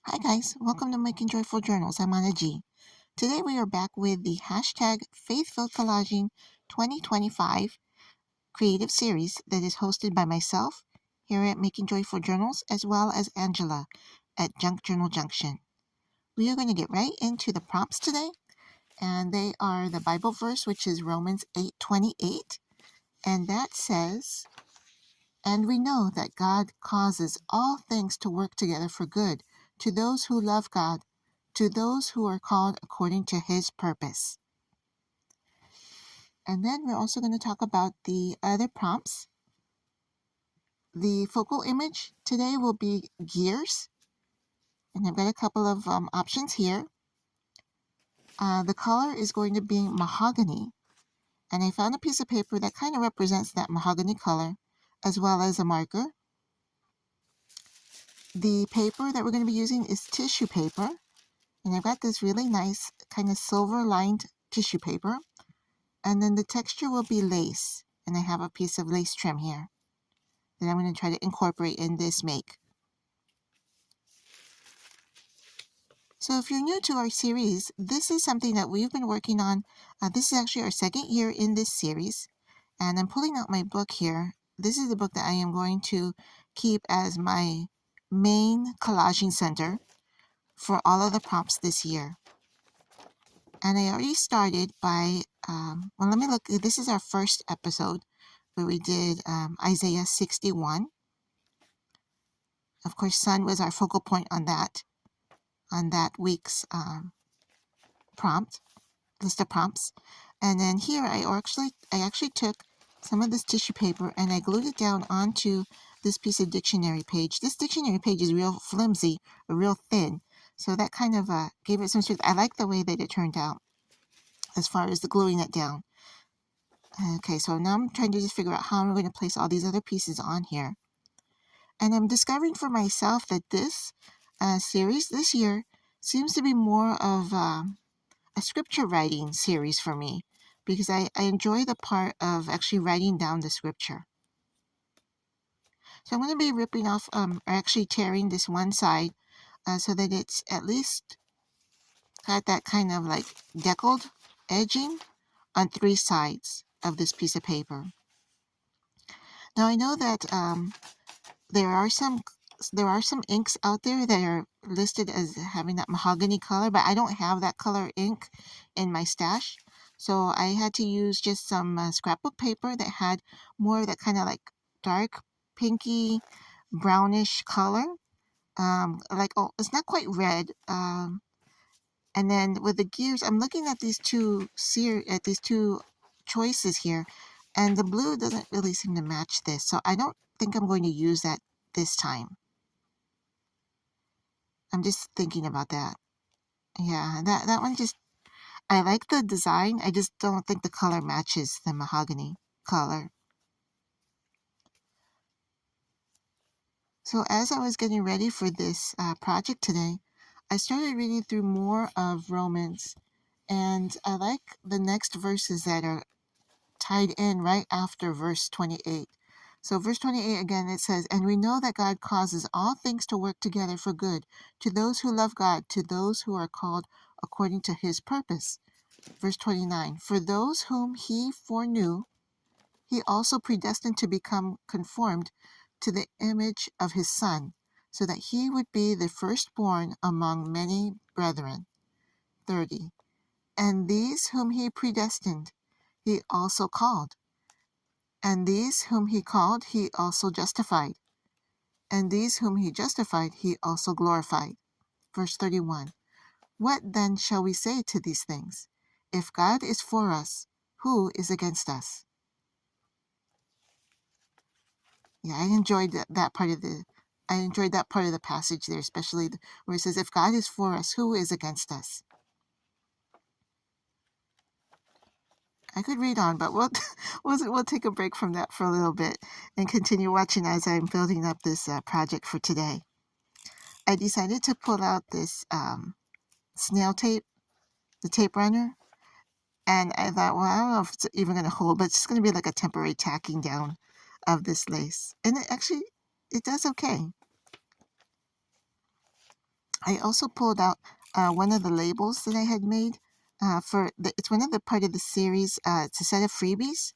Hi guys, welcome to Making Joyful Journals. I'm Anna G. Today we are back with the hashtag Faith-Filled Collaging 2025 creative series that is hosted by myself here at Making Joyful Journals as well as Angela at Junk Journal Junction. We are going to get right into the prompts today, and they are the Bible verse, which is Romans 8:28, and that says, "And we know that God causes all things to work together for good to those who love God, to those who are called according to his purpose." And then we're also going to talk about the other prompts. The focal image today will be gears, and I've got a couple of options here. The color is going to be mahogany, and I found a piece of paper that kind of represents that mahogany color, as well as a marker. The paper that we're going to be using is tissue paper, and I've got this really nice kind of silver lined tissue paper, and then the texture will be lace, and I have a piece of lace trim here that I'm going to try to incorporate in this make. So if you're new to our series, this is something that we've been working on. This is actually our second year in this series, and I'm pulling out my book here. This is the book that I am going to keep as my main collaging center for all of the prompts this year. And I already started by, well, let me look. This is our first episode where we did Isaiah 61. Of course, sun was our focal point on that week's prompt, list of prompts. And then here I actually took some of this tissue paper and I glued it down onto this piece of dictionary page. This dictionary page is real flimsy, or real thin. So that kind of gave it some strength. I like the way that it turned out as far as the gluing it down. Okay, so now I'm trying to just figure out how I'm going to place all these other pieces on here. And I'm discovering for myself that this series this year seems to be more of a scripture writing series for me, because I enjoy the part of actually writing down the scripture. So I'm going to be ripping off, or actually tearing this one side so that it's at least got that kind of like deckled edging on three sides of this piece of paper. Now I know that there are some inks out there that are listed as having that mahogany color, but I don't have that color ink in my stash. So I had to use just some scrapbook paper that had more of that kind of like dark pinky brownish color. Oh, it's not quite red. And then with the gears, I'm looking at these two choices here, and the blue doesn't really seem to match this. So I don't think I'm going to use that this time. I'm just thinking about that. Yeah, that one just, I like the design. I just don't think the color matches the mahogany color. So as I was getting ready for this project today, I started reading through more of Romans, and I like the next verses that are tied in right after verse 28. So verse 28 again, it says, "And we know that God causes all things to work together for good to those who love God, to those who are called according to his purpose." Verse 29, "For those whom he foreknew, he also predestined to become conformed to the image of his Son, so that he would be the firstborn among many brethren." 30, "And these whom he predestined, he also called. And these whom he called, he also justified. And these whom he justified, he also glorified." Verse 31, "What then shall we say to these things? If God is for us, who is against us?" Yeah, I enjoyed that part of the passage there, especially where it says, "If God is for us, who is against us?" I could read on, but we'll we'll take a break from that for a little bit and continue watching as I'm building up this project for today. I decided to pull out this snail tape, the tape runner, and I thought, well, I don't know if it's even going to hold, but it's just going to be like a temporary tacking down of this lace. And it does okay. I also pulled out one of the labels that I had made it's one of the part of the series. It's a set of freebies,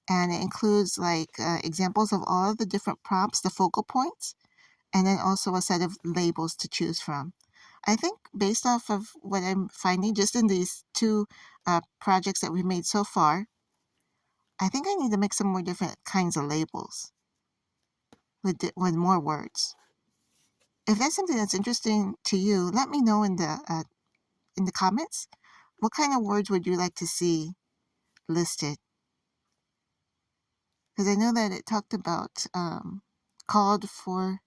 and it includes like examples of all of the different props, the focal points, and then also a set of labels to choose from. I think based off of what I'm finding just in these two projects that we've made so far, I think I need to make some more different kinds of labels with more words. If that's something that's interesting to you, let me know in the comments. What kind of words would you like to see listed? Because I know that it talked about called for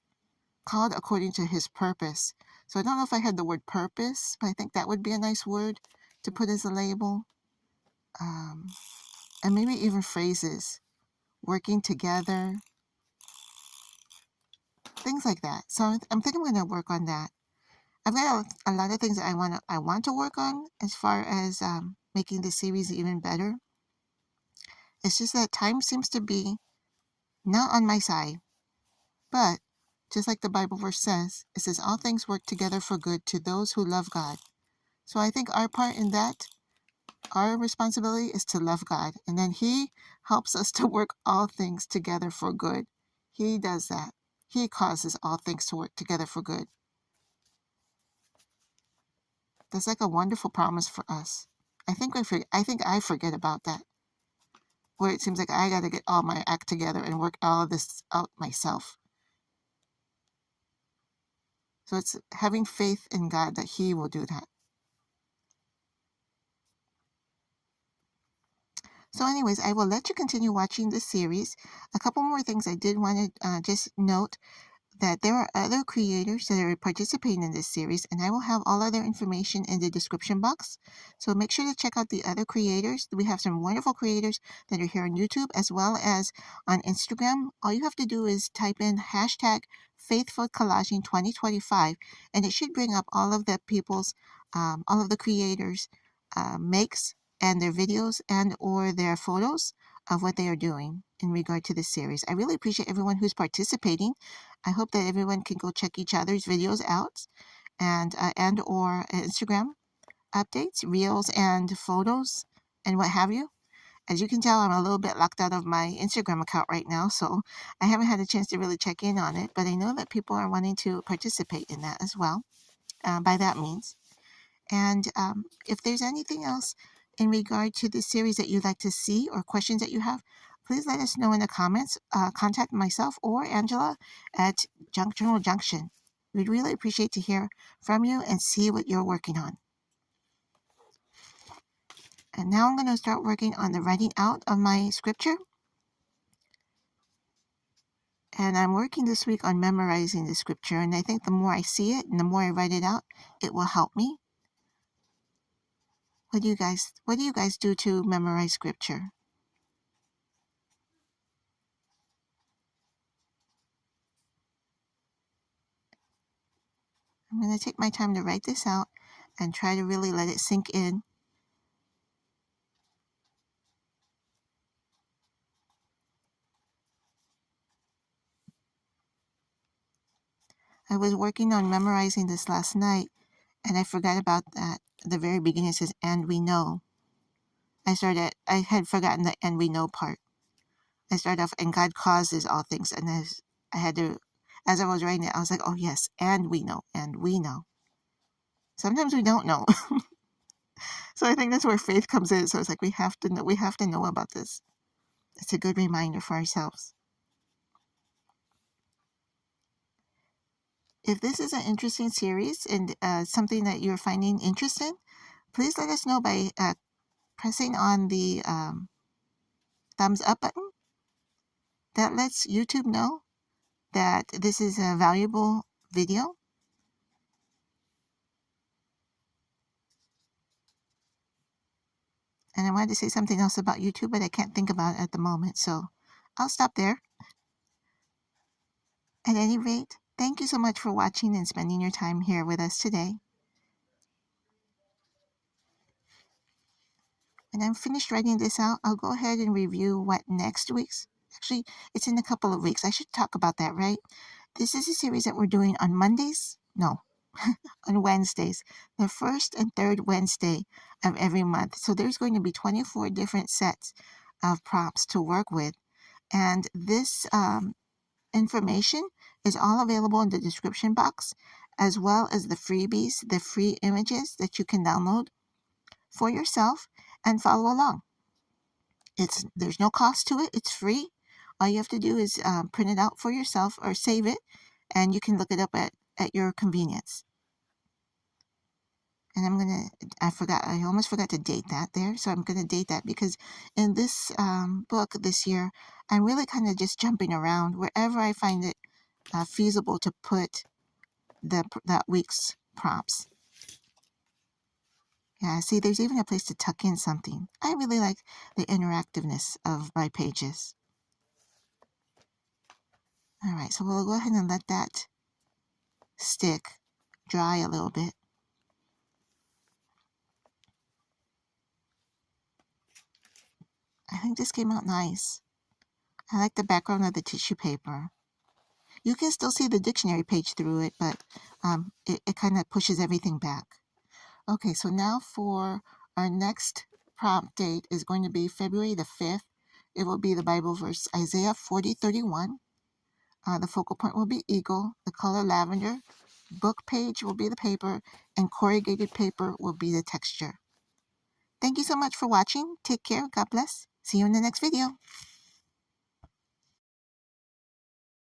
called according to his purpose. So I don't know if I had the word purpose, but I think that would be a nice word to put as a label. And maybe even phrases, working together, things like that. So I'm thinking I'm going to work on that. I've got a lot of things that I want to work on as far as making the series even better. It's just that time seems to be not on my side. But just like the Bible verse says, it says all things work together for good to those who love God. So I think our part in that, our responsibility is to love God. And then He helps us to work all things together for good. He does that. He causes all things to work together for good. That's like a wonderful promise for us. I think I forget about that, where it seems like I got to get all my act together and work all of this out myself. So it's having faith in God that He will do that. So anyways, I will let you continue watching this series. A couple more things I did want to just note that there are other creators that are participating in this series, and I will have all of their information in the description box. So make sure to check out the other creators. We have some wonderful creators that are here on YouTube as well as on Instagram. All you have to do is type in hashtag FaithfulCollaging 2025, and it should bring up all of the people's, all of the creators' makes and their videos and or their photos of what they are doing in regard to this series. I really appreciate everyone who's participating. I hope that everyone can go check each other's videos out and or Instagram updates, reels and photos and what have you. As you can tell, I'm a little bit locked out of my Instagram account right now, so I haven't had a chance to really check in on it, but I know that people are wanting to participate in that as well, by that means. And if there's anything else in regard to this series that you'd like to see or questions that you have, please let us know in the comments. Contact myself or Angela at Junk Journal Junction. We'd really appreciate to hear from you and see what you're working on. And now I'm going to start working on the writing out of my scripture. And I'm working this week on memorizing the scripture. And I think the more I see it and the more I write it out, it will help me. What do you guys do to memorize scripture? I'm going to take my time to write this out and try to really let it sink in. I was working on memorizing this last night, and I forgot about that. At the very beginning it says, and we know. I had forgotten the and we know part. I started off, and God causes all things. And I had to, as I was writing it, I was like, oh yes, and we know, and we know. Sometimes we don't know. So I think that's where faith comes in. So it's like we have to know about this. It's a good reminder for ourselves. If this is an interesting series and something that you're finding interesting, please let us know by pressing on the thumbs up button. That lets YouTube know that this is a valuable video. And I wanted to say something else about YouTube, but I can't think about it at the moment, so I'll stop there. At any rate, thank you so much for watching and spending your time here with us today. When I'm finished writing this out, I'll go ahead and review what next week's. Actually, it's in a couple of weeks. I should talk about that, right? This is a series that we're doing on Mondays. No, on Wednesdays, the first and third Wednesday of every month. So there's going to be 24 different sets of prompts to work with. And this information is all available in the description box, as well as the freebies, the free images that you can download for yourself and follow along. There's no cost to it. It's free. All you have to do is print it out for yourself or save it, and you can look it up at your convenience. And I almost forgot to date that there. So I'm going to date that because in this book this year, I'm really kind of just jumping around wherever I find it feasible to put that week's prompts. Yeah, see, there's even a place to tuck in something. I really like the interactiveness of my pages. All right, so we'll go ahead and let that stick dry a little bit. I think this came out nice. I like the background of the tissue paper. You can still see the dictionary page through it, but it kind of pushes everything back. Okay, so now for our next prompt date is going to be February the 5th. It will be the Bible verse Isaiah 40:31. The focal point will be eagle, the color lavender, book page will be the paper, and corrugated paper will be the texture. Thank you so much for watching. Take care. God bless. See you in the next video.